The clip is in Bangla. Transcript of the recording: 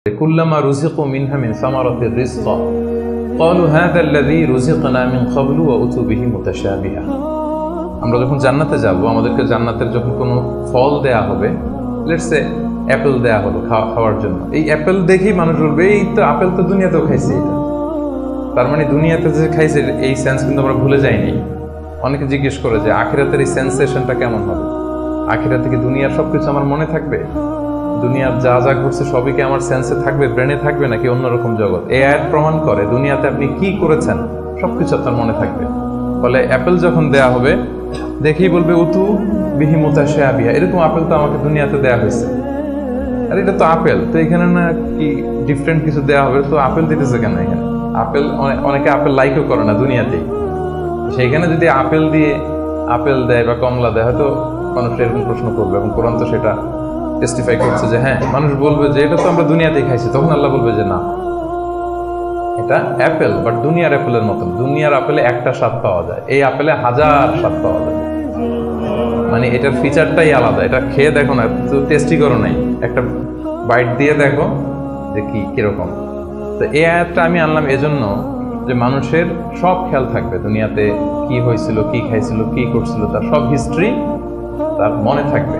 কুল্লামা রুজিকু মিনহা মিন সামারাতির রিজকা ক্বালু হাযা আল্লাযী রুজিকনা মিন ক্বাবলু ওয়া উতু বিহি মুতাশাবিহা। আমরা যখন জান্নাতে যাব, আমাদেরকে জান্নাতের যখন কোনো ফল দেয়া হবে, লেটস সে অ্যাপেল দেয়া হলো খাওয়ার জন্য, এই অ্যাপেল দেখেই মানুষ বলবে এই তো আপেল তো দুনিয়াতেও খাইছে। এটা তার মানে দুনিয়াতে যে খাইছে এই সেন্স কিন্তু আমরা ভুলে যাইনি। অনেকে জিজ্ঞেস করে যে আখিরাতের এই সেন্সেশনটা কেমন হবে, আখিরাতে কি দুনিয়ার সবকিছু আমার মনে থাকবে, দুনিয়ার যা যা ঘটছে সবই কি আমার সেন্সে থাকবে, ব্রেনে থাকবে, নাকি অন্যরকম জগৎ? এই আয়াত প্রমাণ করে দুনিয়াতে আপনি কি করেছেন সবকিছু আপনার মনে থাকবে। ফলে অ্যাপেল যখন দেয়া হবে দেখেই বলবে উতু বিহি মুতাশাবিহা, এরকম আপেল তো আমাকে দুনিয়াতে দেয়া হয়েছে, আর এটা তো আপেল, তো এখানে না কি ডিফারেন্ট কিছু দেয়া হবে, তো আপেল দিতেছে কেন এখানে? আপেল অনেকে আপেল লাইকও করে না দুনিয়াতেই, সেইখানে যদি আপেল দিয়ে আপেল দেয় বা কমলা দেয় হয়তো মানুষ এরকম প্রশ্ন করবে, এবং কোরআন তো সেটা টেস্টিফাই করছে যে হ্যাঁ, মানুষ বলবে যে এটা তো আমরা দুনিয়াতেই খাইছি। তখন আল্লাহ বলবে যে না, এটা অ্যাপেল, বাট দুনিয়ার অ্যাপেলের মতন। দুনিয়ার আপেলে একটা স্বাদ পাওয়া যায়, এই আপেলে 1000 স্বাদ পাওয়া যায়। মানে এটার ফিচারটাই আলাদা। এটা খেয়ে দেখো না, টেস্টি করো নাই, একটা বাইট দিয়ে দেখো যে কিরকম। তো এই আয়াতটা আমি আনলাম এজন্য যে মানুষের সব খেয়াল থাকবে, দুনিয়াতে কি হয়েছিল, কি খাইছিল, কি করছিল, তার সব হিস্ট্রি তার মনে থাকবে।